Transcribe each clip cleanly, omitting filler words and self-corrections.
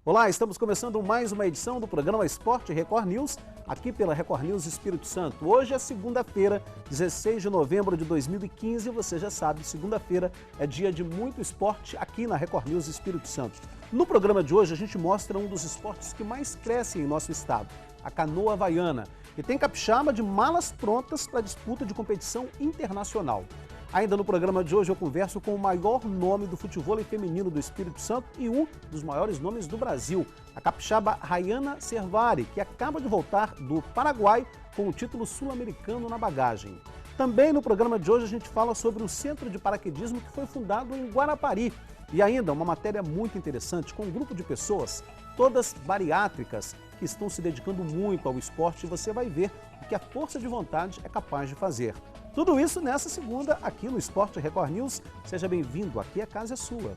Olá, estamos começando mais uma edição do programa Esporte Record News, aqui pela Record News Espírito Santo. Hoje é segunda-feira, 16 de novembro de 2015, você já sabe, segunda-feira é dia de muito esporte aqui na Record News Espírito Santo. No programa de hoje a gente mostra um dos esportes que mais crescem em nosso estado, a canoa havaiana, que tem capixaba de malas prontas para disputa de competição internacional. Ainda no programa de hoje eu converso com o maior nome do futevôlei feminino do Espírito Santo e um dos maiores nomes do Brasil, a capixaba Rayana Servari, que acaba de voltar do Paraguai com o título sul-americano na bagagem. Também no programa de hoje a gente fala sobre o centro de paraquedismo que foi fundado em Guarapari. E ainda uma matéria muito interessante com um grupo de pessoas, todas bariátricas, que estão se dedicando muito ao esporte e você vai ver o que a força de vontade é capaz de fazer. Tudo isso nessa segunda, aqui no Esporte Record News. Seja bem-vindo, aqui a casa é sua.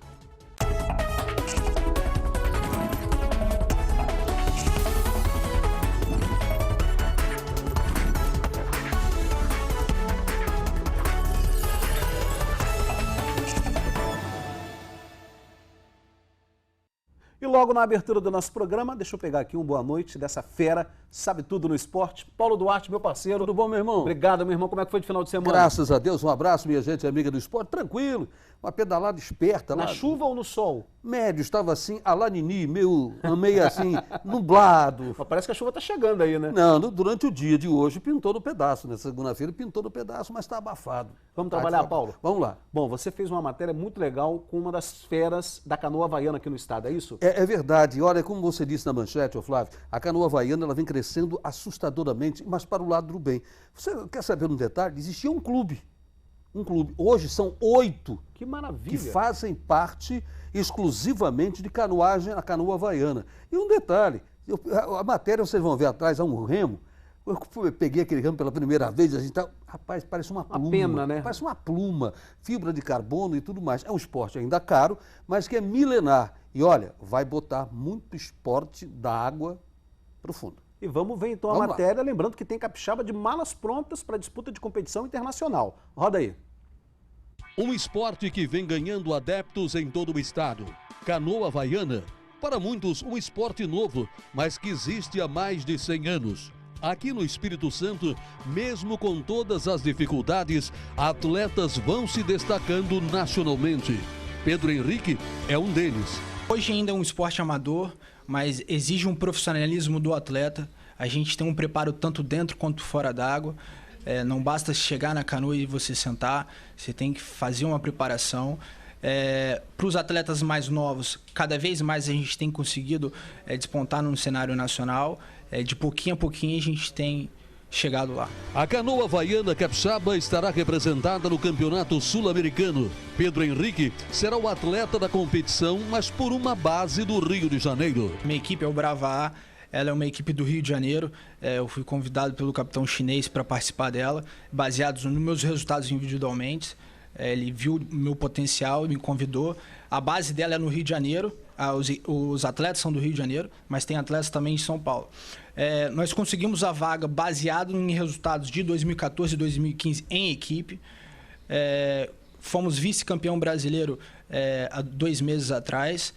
E logo na abertura do nosso programa, deixa eu pegar aqui um boa noite dessa fera, sabe tudo no esporte. Paulo Duarte, meu parceiro. Tudo bom, meu irmão? Obrigado, meu irmão. Como é que foi de final de semana? Graças a Deus, um abraço, minha gente amiga do esporte. Tranquilo, uma pedalada esperta. Na chuva ou no sol? Médio, estava assim, a la Nini, meio assim, nublado. Mas parece que a chuva tá chegando aí, né? Não, durante o dia de hoje pintou no pedaço, nessa segunda-feira pintou no pedaço, mas está abafado. Vamos trabalhar, Paulo? Vamos lá. Bom, você fez uma matéria muito legal com uma das feras da canoa havaiana aqui no estado, é isso? É verdade. Olha, como você disse na manchete, ô Flávio, a canoa havaiana ela vem crescendo assustadoramente, mas para o lado do bem. Você quer saber um detalhe? Existia um clube. Hoje são 8 que maravilha, que fazem parte exclusivamente de canoagem, a canoa havaiana. E um detalhe, a matéria vocês vão ver atrás, há um remo. Eu peguei aquele remo pela primeira vez, a gente tá, rapaz, parece uma pluma. Uma pena, né? Parece uma pluma, fibra de carbono e tudo mais. É um esporte ainda caro, mas que é milenar. E olha, vai botar muito esporte da água para o fundo. E vamos ver então a matéria, lembrando que tem capixaba de malas prontas para disputa de competição internacional. Roda aí. Um esporte que vem ganhando adeptos em todo o estado. Canoa havaiana. Para muitos, um esporte novo, mas que existe há mais de 100 anos. Aqui no Espírito Santo, mesmo com todas as dificuldades, atletas vão se destacando nacionalmente. Pedro Henrique é um deles. Hoje ainda é um esporte amador, mas exige um profissionalismo do atleta. A gente tem um preparo tanto dentro quanto fora d'água. Não basta chegar na canoa e você sentar, você tem que fazer uma preparação. Para os atletas mais novos, cada vez mais a gente tem conseguido despontar no cenário nacional. De pouquinho a pouquinho a gente tem chegado lá. A canoa havaiana capixaba estará representada no Campeonato Sul-Americano. Pedro Henrique será o atleta da competição, mas por uma base do Rio de Janeiro. Minha equipe é o Brava A, ela é uma equipe do Rio de Janeiro. Eu fui convidado pelo capitão chinês para participar dela, baseados nos meus resultados individualmente. Ele viu o meu potencial e me convidou. A base dela é no Rio de Janeiro. Os atletas são do Rio de Janeiro, mas tem atletas também de São Paulo. Nós conseguimos a vaga baseado em resultados de 2014 e 2015 em equipe. Fomos vice-campeão brasileiro há 2 meses atrás.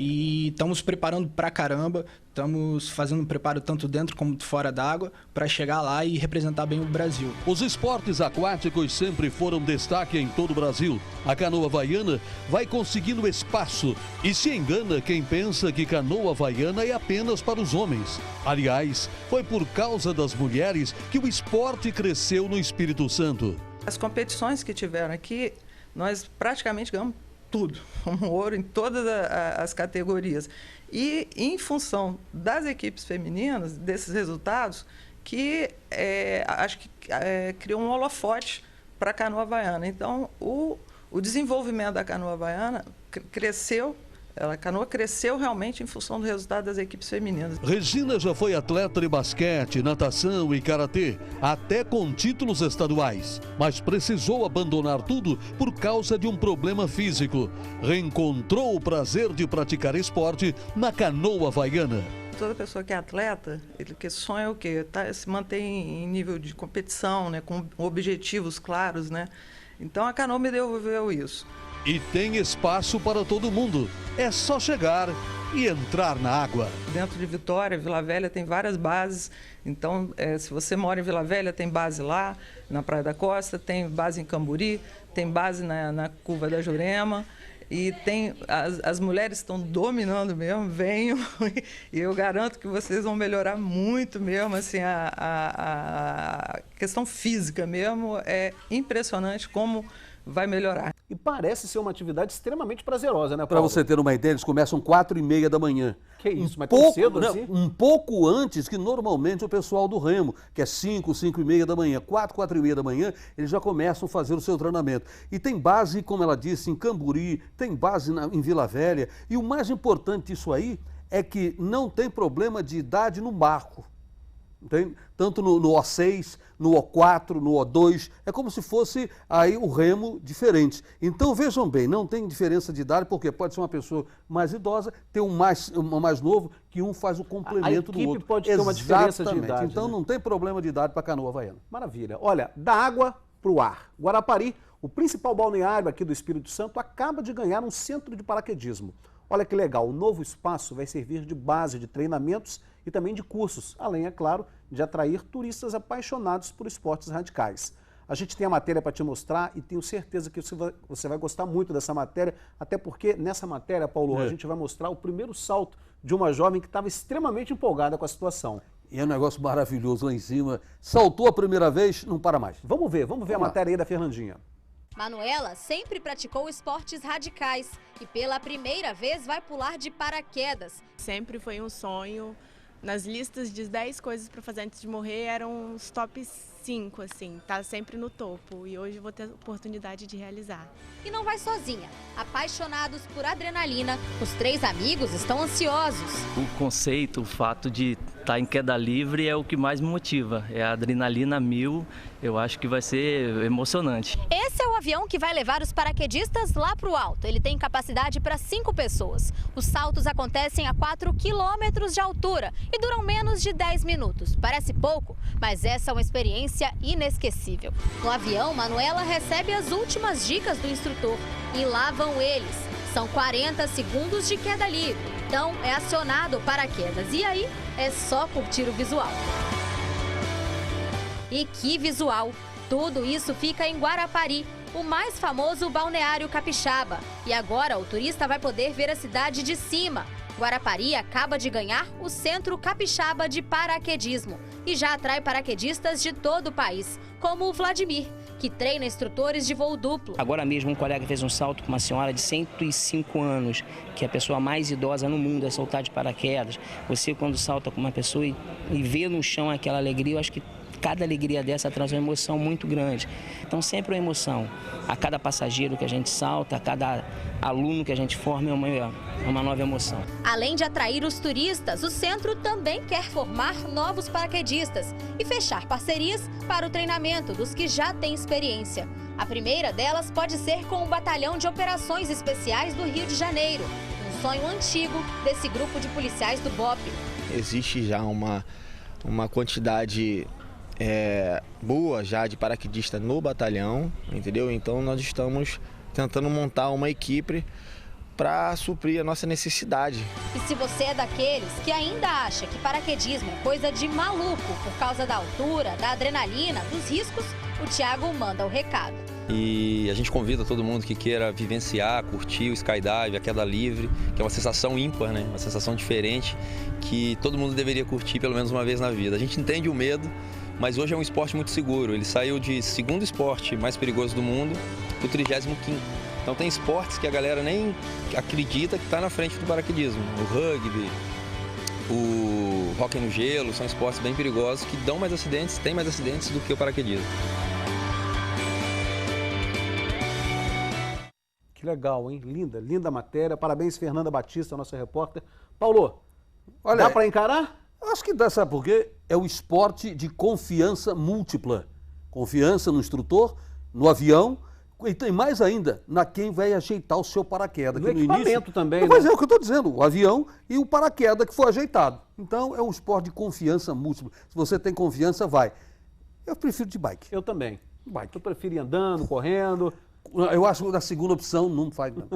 E estamos preparando pra caramba, estamos fazendo um preparo tanto dentro como fora d'água para chegar lá e representar bem o Brasil. Os esportes aquáticos sempre foram destaque em todo o Brasil. A canoa havaiana vai conseguindo espaço e se engana quem pensa que canoa havaiana é apenas para os homens. Aliás, foi por causa das mulheres que o esporte cresceu no Espírito Santo. As competições que tiveram aqui, nós praticamente ganhamos tudo, um ouro em todas as categorias. E em função das equipes femininas, desses resultados, que acho que criou um holofote para a canoa havaiana. Então, o desenvolvimento da canoa havaiana cresceu. A canoa cresceu realmente em função do resultado das equipes femininas. Regina já foi atleta de basquete, natação e karatê, até com títulos estaduais. Mas precisou abandonar tudo por causa de um problema físico. Reencontrou o prazer de praticar esporte na canoa havaiana. Toda pessoa que é atleta, ele que sonha o quê? Se mantém em nível de competição, né, com objetivos claros, né? Então a canoa me devolveu isso. E tem espaço para todo mundo. É só chegar e entrar na água. Dentro de Vitória, Vila Velha tem várias bases. Então, se você mora em Vila Velha, tem base lá, na Praia da Costa, tem base em Camburi, tem base na Curva da Jurema. E tem, as mulheres estão dominando mesmo, venham, e eu garanto que vocês vão melhorar muito mesmo, assim, a questão física mesmo, é impressionante como vai melhorar. E parece ser uma atividade extremamente prazerosa, né, Para Paulo? você ter uma ideia, eles começam 4h30 da manhã. Que isso, mas tão cedo assim? Um pouco antes que normalmente o pessoal do remo, que é 5h30 da manhã, 4h30 da manhã, eles já começam a fazer o seu treinamento. E tem base, como ela disse, em Camburi, tem base em Vila Velha. E o mais importante disso aí é que não tem problema de idade no barco. Tem? Tanto no O6, no O4, no O2, é como se fosse aí o remo diferente. Então vejam bem, não tem diferença de idade, porque pode ser uma pessoa mais idosa, ter um mais novo, que um faz o complemento do outro. A equipe pode ter uma diferença de idade. Então né? não tem problema de idade para canoa havaiana. Maravilha. Olha, da água para o ar. Guarapari, o principal balneário aqui do Espírito Santo, acaba de ganhar um centro de paraquedismo. Olha que legal, o novo espaço vai servir de base de treinamentos e também de cursos, além, é claro, de atrair turistas apaixonados por esportes radicais. A gente tem a matéria para te mostrar e tenho certeza que você vai gostar muito dessa matéria, até porque nessa matéria, Paulo, a gente vai mostrar o primeiro salto de uma jovem que estava extremamente empolgada com a situação. E é um negócio maravilhoso lá em cima. Saltou a primeira vez, não para mais. Vamos ver a matéria aí da Fernandinha. Manuela sempre praticou esportes radicais e pela primeira vez vai pular de paraquedas. Sempre foi um sonho. Nas listas de 10 coisas para fazer antes de morrer eram os top 5, assim, tá sempre no topo. E hoje vou ter a oportunidade de realizar. E não vai sozinha. Apaixonados por adrenalina, os 3 amigos estão ansiosos. O conceito, o fato de estar em queda livre é o que mais me motiva. É a adrenalina 1000, eu acho que vai ser emocionante. Esse é o avião que vai levar os paraquedistas lá para o alto. Ele tem capacidade para 5 pessoas. Os saltos acontecem a 4 quilômetros de altura e duram menos de 10 minutos. Parece pouco, mas essa é uma experiência inesquecível. No avião, Manuela recebe as últimas dicas do instrutor e lá vão eles. São 40 segundos de queda livre, então é acionado o paraquedas e aí é só curtir o visual. E que visual! Tudo isso fica em Guarapari, o mais famoso balneário capixaba. E agora o turista vai poder ver a cidade de cima. Guarapari acaba de ganhar o Centro Capixaba de Paraquedismo e já atrai paraquedistas de todo o país, como o Vladimir, que treina instrutores de voo duplo. Agora mesmo um colega fez um salto com uma senhora de 105 anos, que é a pessoa mais idosa no mundo, a saltar de paraquedas. Você quando salta com uma pessoa e vê no chão aquela alegria, eu acho que cada alegria dessa traz uma emoção muito grande. Então sempre uma emoção. A cada passageiro que a gente salta, a cada aluno que a gente forma é uma nova emoção. Além de atrair os turistas, o centro também quer formar novos paraquedistas e fechar parcerias para o treinamento dos que já têm experiência. A primeira delas pode ser com o Batalhão de Operações Especiais do Rio de Janeiro, um sonho antigo desse grupo de policiais do BOPE. Existe já uma quantidade boa já de paraquedista no batalhão, entendeu? Então nós estamos tentando montar uma equipe para suprir a nossa necessidade. E se você é daqueles que ainda acha que paraquedismo é coisa de maluco por causa da altura, da adrenalina, dos riscos, o Thiago manda o recado. E a gente convida todo mundo que queira vivenciar, curtir o skydive, a queda livre, que é uma sensação ímpar, né? Uma sensação diferente que todo mundo deveria curtir pelo menos uma vez na vida. A gente entende o medo, mas hoje é um esporte muito seguro. Ele saiu de segundo esporte mais perigoso do mundo para o 35º. Então tem esportes que a galera nem acredita que está na frente do paraquedismo. O rugby, o hóquei no gelo, são esportes bem perigosos que dão mais acidentes, têm mais acidentes do que o paraquedismo. Que legal, hein? Linda, linda matéria. Parabéns, Fernanda Batista, nossa repórter. Paulo, olha, dá para encarar? Acho que dá, sabe por quê? É o esporte de confiança múltipla. Confiança no instrutor, no avião e tem mais ainda na quem vai ajeitar o seu paraquedas. No equipamento início, também, mas né? É o que eu estou dizendo, o avião e o paraquedas que foi ajeitado. Então é um esporte de confiança múltipla. Se você tem confiança, vai. Eu prefiro de bike. Eu também. Bike. Eu prefiro ir andando, correndo. Eu acho que na segunda opção não faz, não.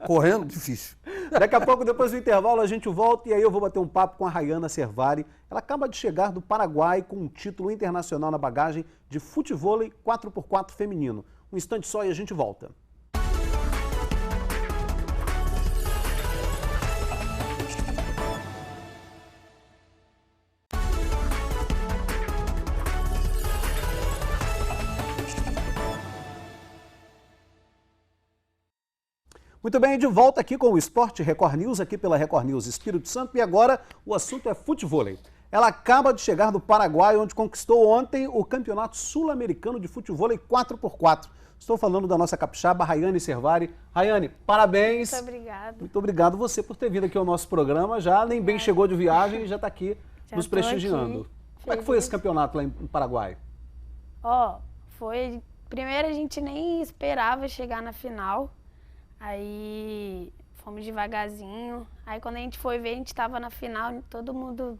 Correndo, difícil. Daqui a pouco, depois do intervalo, a gente volta e aí eu vou bater um papo com a Rayana Servari. Ela acaba de chegar do Paraguai com um título internacional na bagagem de futevôlei 4x4 feminino. Um instante só e a gente volta. Muito bem, de volta aqui com o Esporte Record News, aqui pela Record News Espírito Santo, e agora o assunto é futevôlei. Ela acaba de chegar do Paraguai, onde conquistou ontem o Campeonato Sul-Americano de Futevôlei 4x4. Estou falando da nossa capixaba, Rayane Servari. Rayane, parabéns. Muito obrigada. Muito obrigado você por ter vindo aqui ao nosso programa. Já nem bem chegou de viagem e já está aqui nos prestigiando. Aqui, como é que foi esse campeonato lá em Paraguai? Foi... Primeiro a gente nem esperava chegar na final. Aí fomos devagarzinho. Aí quando a gente foi ver, a gente estava na final, todo mundo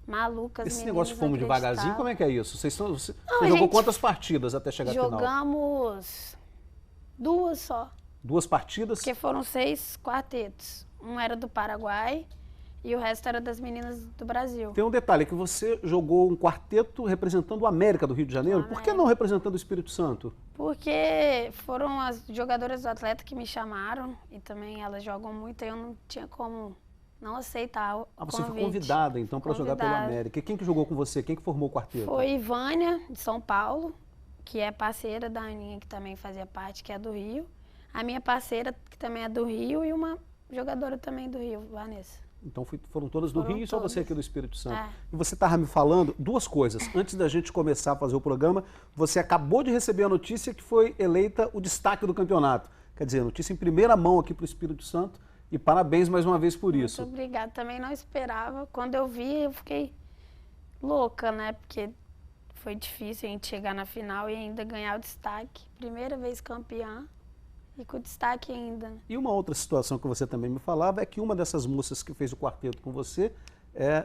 maluco. Esse negócio de fomos devagarzinho, como é que é isso? Você jogou quantas partidas até chegar à final? Jogamos 2 só. 2 partidas? Porque foram 6 quartetos. Um era do Paraguai e o resto era das meninas do Brasil. Tem um detalhe, que você jogou um quarteto representando o América do Rio de Janeiro. Por que não representando o Espírito Santo? Porque foram as jogadoras do Atleta que me chamaram e também elas jogam muito e eu não tinha como não aceitar o convite. Você foi convidada então para jogar pelo América. E quem que jogou com você? Quem que formou o quarteto? Foi Vânia, de São Paulo, que é parceira da Aninha, que também fazia parte, que é do Rio. A minha parceira, que também é do Rio, e uma jogadora também do Rio, Vanessa. Então foram todas do Rio e só você aqui do Espírito Santo. É. E você estava me falando 2 coisas. Antes da gente começar a fazer o programa, você acabou de receber a notícia que foi eleita o destaque do campeonato. Quer dizer, notícia em primeira mão aqui para o Espírito Santo. E parabéns mais uma vez por isso. Muito obrigada. Também não esperava. Quando eu vi, eu fiquei louca, né? Porque foi difícil a gente chegar na final e ainda ganhar o destaque. Primeira vez campeã. E com destaque ainda. E uma outra situação que você também me falava é que uma dessas moças que fez o quarteto com você,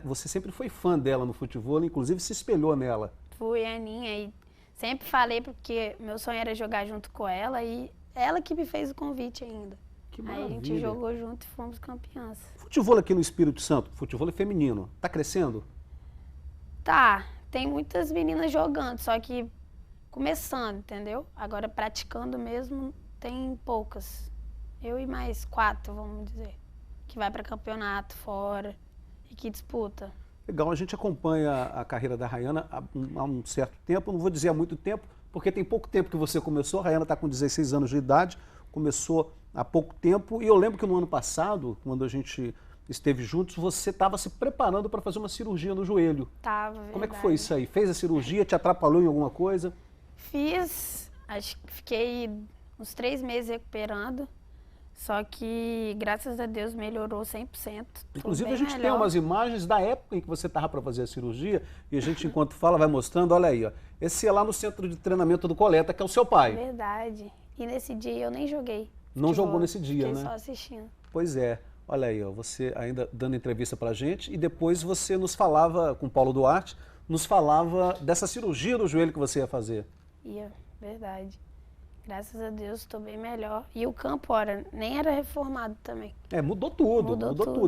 você sempre foi fã dela no futebol, inclusive se espelhou nela. Fui a Aninha e sempre falei porque meu sonho era jogar junto com ela e ela que me fez o convite ainda. Que maravilha. Aí a gente jogou junto e fomos campeãs. Futebol aqui no Espírito Santo, futebol feminino, tá crescendo? Tá, tem muitas meninas jogando, só que começando, entendeu? Agora praticando mesmo... Tem poucas. Eu e mais 4, vamos dizer, que vai para campeonato fora e que disputa. Legal, a gente acompanha a carreira da Rayana há um certo tempo, não vou dizer há muito tempo, porque tem pouco tempo que você começou, a Rayana está com 16 anos de idade, começou há pouco tempo, e eu lembro que no ano passado, quando a gente esteve juntos, você estava se preparando para fazer uma cirurgia no joelho. Tava, verdade. Como é que foi isso aí? Fez a cirurgia, te atrapalhou em alguma coisa? Fiz, acho que fiquei... uns 3 meses recuperando, só que, graças a Deus, melhorou 100%. Inclusive, a gente tem umas imagens da época em que você estava para fazer a cirurgia, e a gente, enquanto fala, vai mostrando, olha aí, ó, esse é lá no centro de treinamento do Coleta, que é o seu pai. Verdade. E nesse dia eu nem joguei. Não jogou nesse dia, né? Fiquei só assistindo. Pois é. Olha aí, ó, você ainda dando entrevista pra gente, e depois você nos falava, com o Paulo Duarte, nos falava dessa cirurgia do joelho que você ia fazer. Verdade. Graças a Deus, estou bem melhor. E o campo, ora, nem era reformado também. Mudou tudo.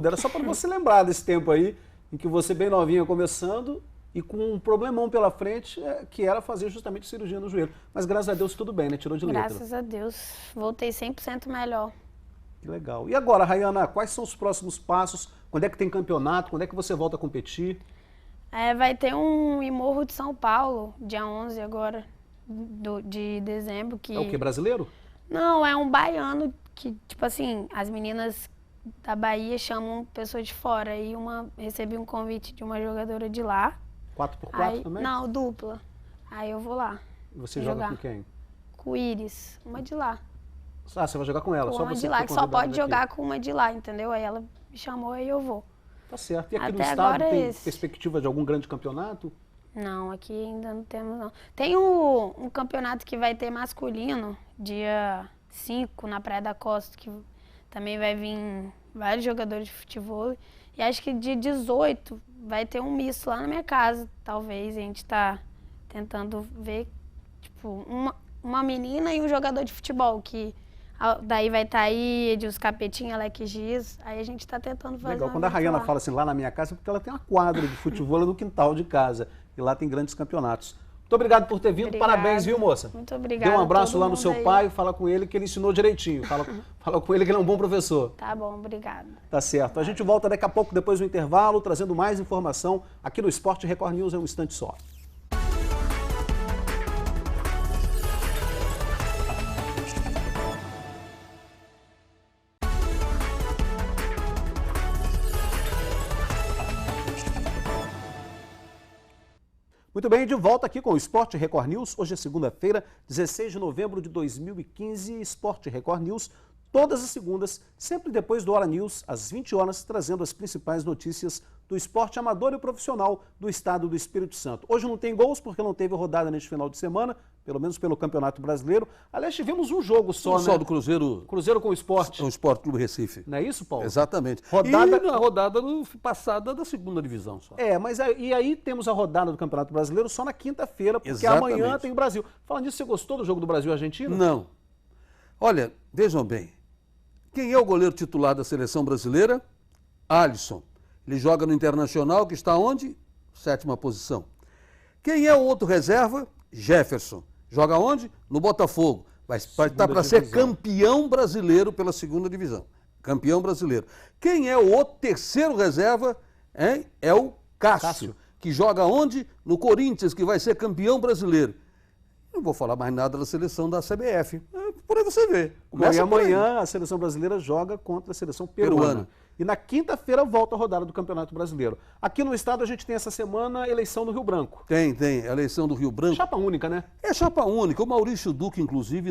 Era só para você lembrar desse tempo aí, em que você bem novinha começando e com um problemão pela frente, que era fazer justamente cirurgia no joelho. Mas graças a Deus tudo bem, né? Tirou de letra. Graças a Deus, voltei 100% melhor. Que legal. E agora, Rayana, quais são os próximos passos? Quando é que tem campeonato? Quando é que você volta a competir? Vai ter um em Morro de São Paulo, dia 11 agora. De dezembro. Que... É o que, brasileiro? Não, é um baiano que, tipo assim, as meninas da Bahia chamam pessoas de fora. E recebi um convite de uma jogadora de lá. 4x4 também? Não, dupla. Aí eu vou lá. E você joga com quem? Com o Iris, uma de lá. Ah, você vai jogar com ela? Com só uma você de lá, que só pode daqui. jogar com uma de lá, entendeu? Aí ela me chamou e eu vou. Tá certo. E aqui Até no estado tem esse. perspectiva de algum grande campeonato? Não, aqui ainda não temos, não. Tem um campeonato que vai ter masculino, dia 5, na Praia da Costa, que também vai vir vários jogadores de futebol. E acho que dia 18 vai ter um misto lá na minha casa, talvez. A gente tá tentando ver, tipo, uma menina e um jogador de futebol, que daí vai estar aí, Edilson Capetinha, Alex Giz, aí a gente está tentando fazer. Legal, quando a Rayana fala assim, lá na minha casa, é porque ela tem uma quadra de futebol no quintal de casa, e lá tem grandes campeonatos. Muito obrigado por ter vindo, Obrigada. Parabéns, viu, moça? Muito obrigada. Dê um abraço lá no seu aí. pai, fala com ele que ele ensinou direitinho, fala com ele que ele é um bom professor. Tá bom, obrigada. Tá certo. A gente volta daqui a pouco, depois do intervalo, trazendo mais informação aqui no Esporte Record News, é um instante só. Muito bem, de volta aqui com o Esporte Record News. Hoje é segunda-feira, 16 de novembro de 2015. Esporte Record News, todas as segundas, sempre depois do Hora News, às 20 horas, trazendo as principais notícias do esporte amador e profissional do estado do Espírito Santo. Hoje não tem gols, porque não teve rodada neste final de semana, pelo menos pelo Campeonato Brasileiro. Aliás, tivemos um jogo só, né? Só do Cruzeiro. Cruzeiro com o Sport. O Sport Clube Recife. Não é isso, Paulo? Exatamente. Rodada... E na rodada passada da segunda divisão só. Mas aí temos a rodada do Campeonato Brasileiro só na quinta-feira, porque Exatamente. Amanhã tem o Brasil. Falando nisso, você gostou do jogo do Brasil e Argentina? Não. Olha, vejam bem. Quem é o goleiro titular da seleção brasileira? Alisson. Ele joga no Internacional, que está onde? 7ª posição. Quem é o outro reserva? Jefferson. Joga onde? No Botafogo. Vai estar para ser campeão brasileiro pela segunda divisão. Campeão brasileiro. Quem é o outro terceiro reserva? É o Cássio, que joga onde? No Corinthians, que vai ser campeão brasileiro. Não vou falar mais nada da seleção da CBF. Por aí você vê. E amanhã a seleção brasileira joga contra a seleção peruana. E na quinta-feira volta a rodada do Campeonato Brasileiro. Aqui no estado a gente tem essa semana a eleição do Rio Branco. Tem. A eleição do Rio Branco. Chapa única, né? É chapa única. O Maurício Duque, inclusive,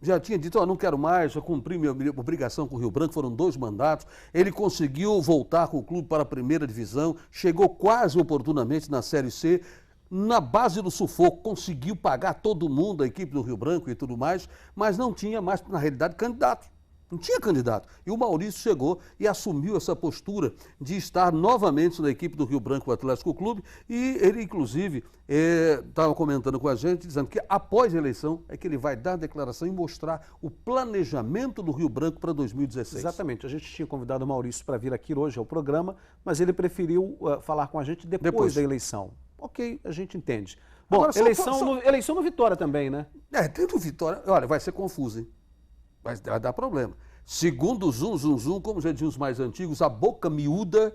já tinha dito, não quero mais, já cumpri minha obrigação com o Rio Branco, foram 2 mandatos. Ele conseguiu voltar com o clube para a primeira divisão, chegou quase oportunamente na Série C. Na base do sufoco, conseguiu pagar todo mundo, a equipe do Rio Branco e tudo mais, mas não tinha mais, na realidade, candidato. Não tinha candidato. E o Maurício chegou e assumiu essa postura de estar novamente na equipe do Rio Branco Atlético Clube. E ele, inclusive, estava comentando com a gente, dizendo que após a eleição é que ele vai dar a declaração e mostrar o planejamento do Rio Branco para 2016. Exatamente. A gente tinha convidado o Maurício para vir aqui hoje ao programa, mas ele preferiu falar com a gente depois da eleição. Ok, a gente entende. Bom, agora, eleição no Vitória também, né? Dentro do Vitória, olha, vai ser confuso, hein? Vai dar problema. Segundo o Zum, como já diziam os mais antigos, a boca miúda,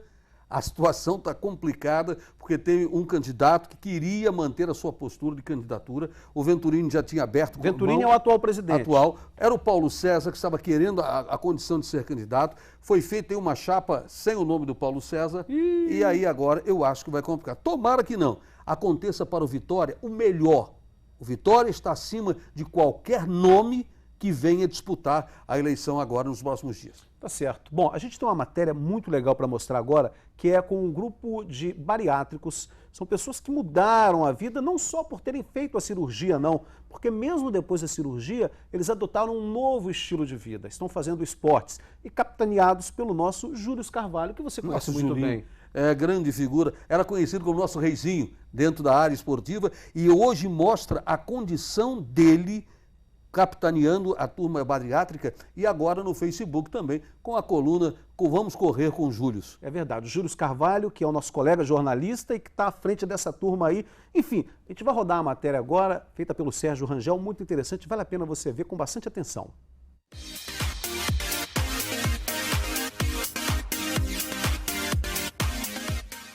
a situação está complicada, porque tem um candidato que queria manter a sua postura de candidatura. O Venturini já tinha aberto... Venturini é o atual presidente. Era o Paulo César, que estava querendo a condição de ser candidato. Foi feita uma chapa sem o nome do Paulo César. E aí agora eu acho que vai complicar. Tomara que não. Aconteça para o Vitória o melhor. O Vitória está acima de qualquer nome que venha disputar a eleição agora nos próximos dias. Tá certo. Bom, a gente tem uma matéria muito legal para mostrar agora, que é com um grupo de bariátricos. São pessoas que mudaram a vida, não só por terem feito a cirurgia, não, porque mesmo depois da cirurgia, eles adotaram um novo estilo de vida. Estão fazendo esportes e capitaneados pelo nosso Júlio Carvalho, que você conhece muito bem. É grande figura, era conhecido como nosso reizinho dentro da área esportiva e hoje mostra a condição dele capitaneando a turma bariátrica e agora no Facebook também, com a coluna Vamos Correr com o Júlio. É verdade, o Júlio Carvalho, que é o nosso colega jornalista e que está à frente dessa turma aí. Enfim, a gente vai rodar a matéria agora, feita pelo Sérgio Rangel, muito interessante, vale a pena você ver com bastante atenção.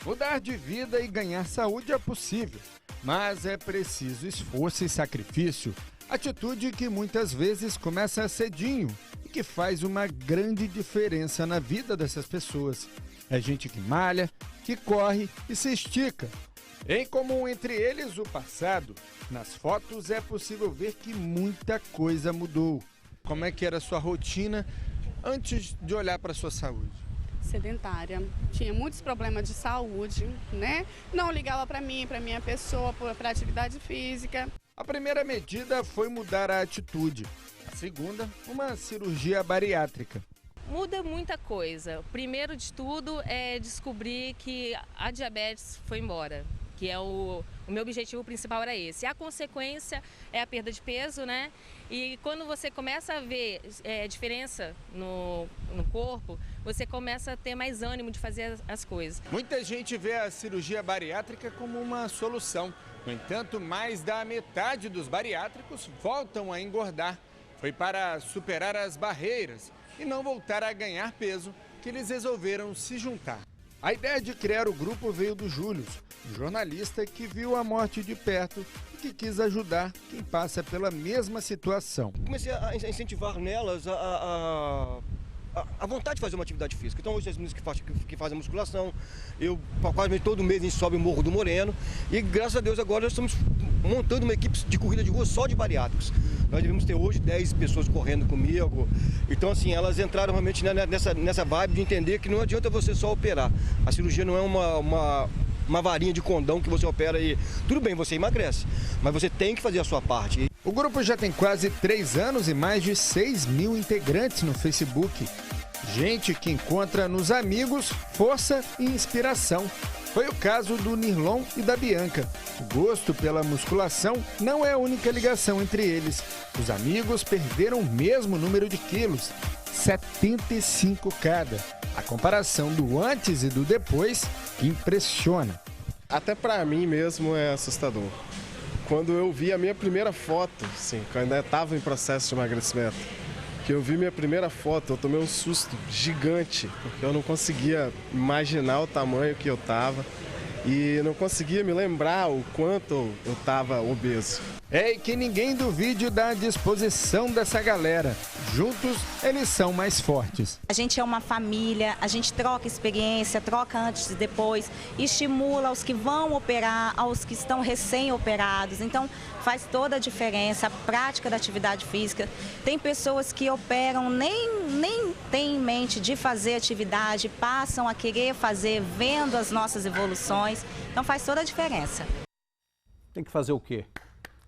Mudar de vida e ganhar saúde é possível, mas é preciso esforço e sacrifício. Atitude que muitas vezes começa cedinho e que faz uma grande diferença na vida dessas pessoas. É gente que malha, que corre e se estica. Em comum entre eles o passado. Nas fotos é possível ver que muita coisa mudou. Como é que era a sua rotina antes de olhar para a sua saúde? Sedentária, tinha muitos problemas de saúde, né? Não ligava para mim, para minha pessoa, para atividade física. A primeira medida foi mudar a atitude. A segunda, uma cirurgia bariátrica. Muda muita coisa. Primeiro de tudo é descobrir que a diabetes foi embora. que é o meu objetivo principal era esse. A consequência é a perda de peso, né? E quando você começa a ver diferença no corpo, você começa a ter mais ânimo de fazer as coisas. Muita gente vê a cirurgia bariátrica como uma solução. No entanto, mais da metade dos bariátricos voltam a engordar. Foi para superar as barreiras e não voltar a ganhar peso que eles resolveram se juntar. A ideia de criar o grupo veio do Júlio, um jornalista que viu a morte de perto e que quis ajudar quem passa pela mesma situação. Comecei a incentivar nelas a vontade de fazer uma atividade física. Então hoje as meninas que fazem musculação, eu quase todo mês a gente sobe o Morro do Moreno e graças a Deus agora nós estamos montando uma equipe de corrida de rua só de bariátricos. Nós devemos ter hoje 10 pessoas correndo comigo. Então assim, elas entraram realmente nessa vibe de entender que não adianta você só operar. A cirurgia não é uma varinha de condão que você opera e tudo bem, você emagrece, mas você tem que fazer a sua parte. O grupo já tem quase 3 anos e mais de 6 mil integrantes no Facebook. Gente que encontra nos amigos força e inspiração. Foi o caso do Nirlon e da Bianca. O gosto pela musculação não é a única ligação entre eles. Os amigos perderam o mesmo número de quilos, 75 cada. A comparação do antes e do depois impressiona. Até para mim mesmo é assustador. Quando eu vi a minha primeira foto, assim, que eu ainda estava em processo de emagrecimento, que eu vi minha primeira foto, eu tomei um susto gigante, porque eu não conseguia imaginar o tamanho que eu estava e não conseguia me lembrar o quanto eu estava obeso. É que ninguém duvide da disposição dessa galera. Juntos, eles são mais fortes. A gente é uma família, a gente troca experiência, troca antes e depois, estimula os que vão operar, aos que estão recém-operados. Então, faz toda a diferença a prática da atividade física. Tem pessoas que operam, nem têm em mente de fazer atividade, passam a querer fazer, vendo as nossas evoluções. Então, faz toda a diferença. Tem que fazer o quê?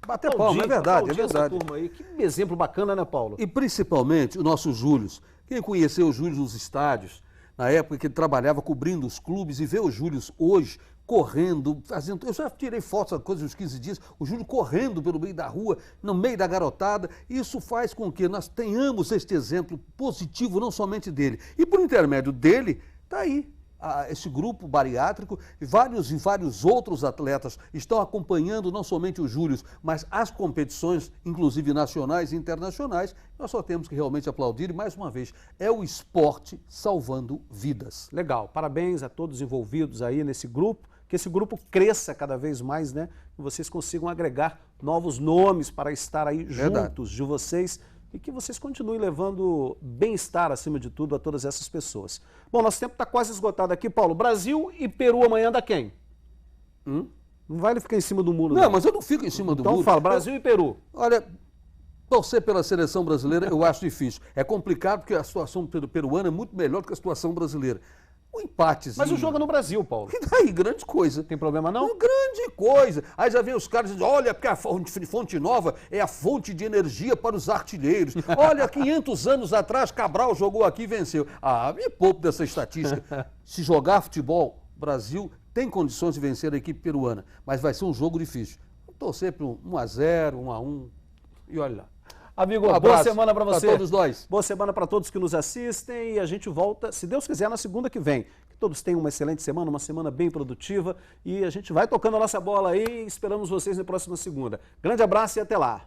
Bater palma, é verdade, é verdade. Essa turma aí. Que exemplo bacana, né, Paulo? E principalmente o nosso Júlio. Quem conheceu o Júlio nos estádios, na época que ele trabalhava cobrindo os clubes, e vê o Júlio hoje correndo, fazendo... Eu já tirei fotos, coisa uns 15 dias, o Júlio correndo pelo meio da rua, no meio da garotada. Isso faz com que nós tenhamos este exemplo positivo, não somente dele. E por intermédio dele, está aí. Esse grupo bariátrico e vários outros atletas estão acompanhando não somente o Júlio, mas as competições, inclusive nacionais e internacionais. Nós só temos que realmente aplaudir e, mais uma vez, é o esporte salvando vidas. Legal, parabéns a todos envolvidos aí nesse grupo, que esse grupo cresça cada vez mais, né? Que vocês consigam agregar novos nomes para estar aí juntos de vocês. E que vocês continuem levando bem-estar, acima de tudo, a todas essas pessoas. Bom, nosso tempo está quase esgotado aqui, Paulo. Brasil e Peru amanhã dá quem? Não vale ficar em cima do muro, não. Mas eu não fico em cima do muro. Então fala, Brasil e Peru. Olha, torcer pela seleção brasileira eu acho difícil. É complicado porque a situação peruana é muito melhor do que a situação brasileira. Um empatezinho. Mas o jogo é no Brasil, Paulo. E daí, grande coisa. Tem problema não? Grande coisa. Aí já vem os caras e dizem, olha, porque a Fonte Nova é a fonte de energia para os artilheiros. Olha, 500 anos atrás, Cabral jogou aqui e venceu. Me pouco dessa estatística. Se jogar futebol, Brasil tem condições de vencer a equipe peruana, mas vai ser um jogo difícil. Vamos torcer para um 1-0, 1-1 e olha lá. Amigo, boa semana para você. Para todos nós. Boa semana para todos que nos assistem e a gente volta, se Deus quiser, na segunda que vem. Que todos tenham uma excelente semana, uma semana bem produtiva e a gente vai tocando a nossa bola aí e esperamos vocês na próxima segunda. Grande abraço e até lá.